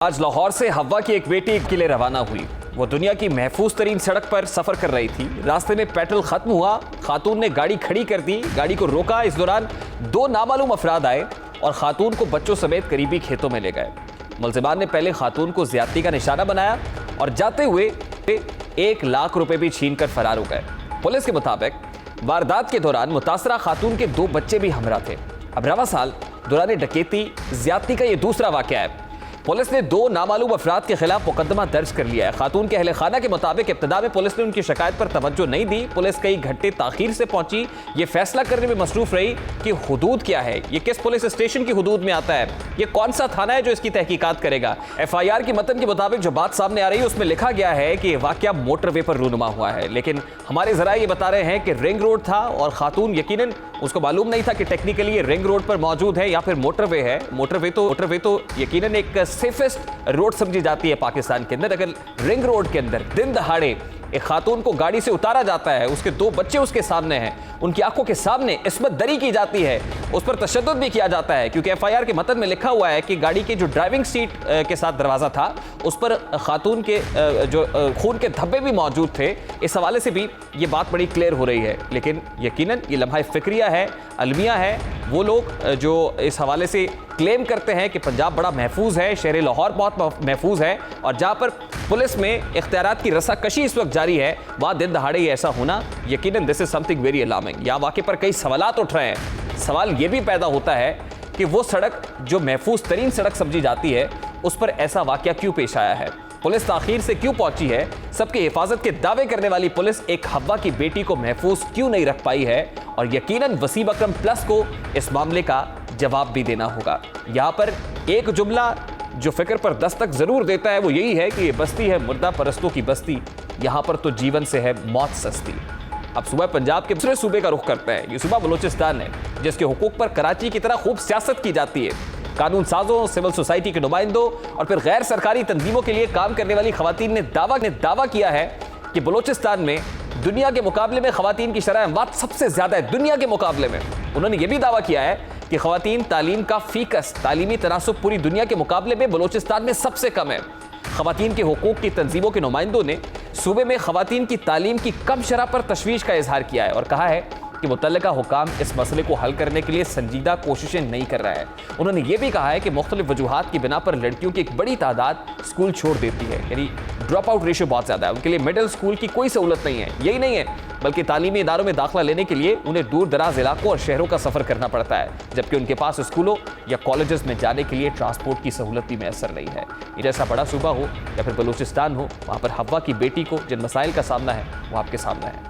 आज लाहौर से हवा की एक बेटी के लिए रवाना हुई। वो दुनिया की महफूज तरीन सड़क पर सफर कर रही थी। रास्ते में पेट्रोल खत्म हुआ, खातून ने गाड़ी खड़ी कर दी, गाड़ी को रोका। इस दौरान दो नामालूम अफराद आए और खातून को बच्चों समेत करीबी खेतों में ले गए। मुलजिमान ने पहले खातून को ज्यादती का निशाना बनाया और जाते हुए 1 लाख रुपए भी छीन कर फरार हो गए। पुलिस के मुताबिक वारदात के दौरान मुतासरा खातून के 2 बच्चे भी हमरा थे। अब रवा साल दौरान डकैती ज्यादती का यह दूसरा वाकया है। पुलिस ने 2 नामालूम अफराद के खिलाफ मुकदमा दर्ज कर लिया है। खातून के अहले खाना के मुताबिक इब्तिदा में पुलिस ने उनकी शिकायत पर तवज्जो नहीं दी। पुलिस कई घंटे ताखीर से पहुंची, ये फैसला करने में मसरूफ रही कि हुदूद क्या है, ये किस पुलिस स्टेशन की हुदूद में आता है, ये कौन सा थाना है जो इसकी तहकीकात करेगा। FIR की मतन के मुताबिक जो बात सामने आ रही है उसमें लिखा गया है कि वाकया मोटरवे पर रूनुमा हुआ है, लेकिन हमारे जरा ये बता रहे हैं कि रिंग रोड था और खातून यकीनन उसको मालूम नहीं था कि टेक्निकली ये रिंग रोड पर मौजूद है या फिर मोटरवे है। मोटरवे तो यकीनन एक सेफेस्ट रोड समझी जाती है पाकिस्तान के अंदर। अगर रिंग रोड के अंदर दिन दहाड़े एक खातून को गाड़ी से उतारा जाता है, उसके 2 बच्चे उसके सामने हैं, उनकी आंखों के सामने इस्मत दरी की जाती है, उस पर तशद्दुद भी किया जाता है, क्योंकि FIR के मतन में लिखा हुआ है कि गाड़ी के जो ड्राइविंग सीट के साथ दरवाज़ा था उस पर खातून के जो खून के धब्बे भी मौजूद थे। इस हवाले से भी ये बात बड़ी क्लियर हो रही है। लेकिन यकीनन ये लम्हा फिक्रिया है, अलमिया है। वो लोग जो इस हवाले से क्लेम करते हैं कि पंजाब बड़ा महफूज है, शहर लाहौर बहुत महफूज है, और जहाँ पर पुलिस में इख्तियारात की रस्साकशी इस वक्त जारी है, वहाँ दिन दहाड़े ऐसा होना यकीनन this is something very alarming. यहाँ वाक़े पर कई सवालात उठ रहे हैं। सवाल ये भी पैदा होता है कि वो सड़क जो महफूज तरीन सड़क समझी जाती है उस पर ऐसा वाक़या क्यों पेश आया है, पुलिस ताखीर से क्यों पहुंची है, सबकी हिफाजत के दावे करने वाली पुलिस एक हवा की बेटी को महफूज क्यों नहीं रख पाई है, और यकीनन वसीम अकरम प्लस को इस मामले का जवाब भी देना होगा। यहाँ पर एक जुमला जो फिक्र पर दस्तक जरूर देता है वो यही है कि ये बस्ती है मुर्दा परस्तों की बस्ती, यहाँ पर तो जीवन से है मौत सस्ती। अब सुबह पंजाब के दूसरे सूबे का रुख करते हैं। ये सूबा बलूचिस्तान है, जिसके हुकूक पर कराची की तरह खूब सियासत की जाती है। कानून साजों, सिविल सोसाइटी के नुमाइंदों और फिर गैर सरकारी तंजीमों के लिए काम करने वाली खवातीन ने दावा किया है कि बलूचिस्तान में दुनिया के मुकाबले में खवातीन की शरह अमवात सबसे ज्यादा है। दुनिया के मुकाबले में उन्होंने ये भी दावा किया है कि खवातीन तालीम का फीकस, तालीमी तनासुब पूरी दुनिया के मुकाबले में बलूचिस्तान में सबसे कम है। खवातीन के हुकूक की तंजीमों के नुमाइंदों ने सूबे में खवातीन की तालीम की कम शरह पर तशवीश का इजहार किया है और कहा है कि मुतल्लिका हुकाम इस मसले को हल करने के लिए संजीदा कोशिशें नहीं कर रहा है। उन्होंने ये भी कहा है कि मुख्तलिफ वजूहात की बिना पर लड़कियों की एक बड़ी तादाद स्कूल छोड़ देती है, यानी ड्रॉप आउट रेशियो बहुत ज़्यादा है। उनके लिए मिडिल स्कूल की कोई सहूलत नहीं है। यही नहीं है बल्कि तालीमी इदारों में दाखिला लेने के लिए उन्हें दूर दराज इलाकों और शहरों का सफ़र करना पड़ता है, जबकि उनके पास स्कूलों या कॉलेजेस में जाने के लिए ट्रांसपोर्ट की सहूलत भी मैसर नहीं है। ये जैसा बड़ा सूबा हो या फिर बलूचिस्तान हो, वहाँ पर हवा की बेटी को जिन मसाइल का सामना है वो आपके सामने है।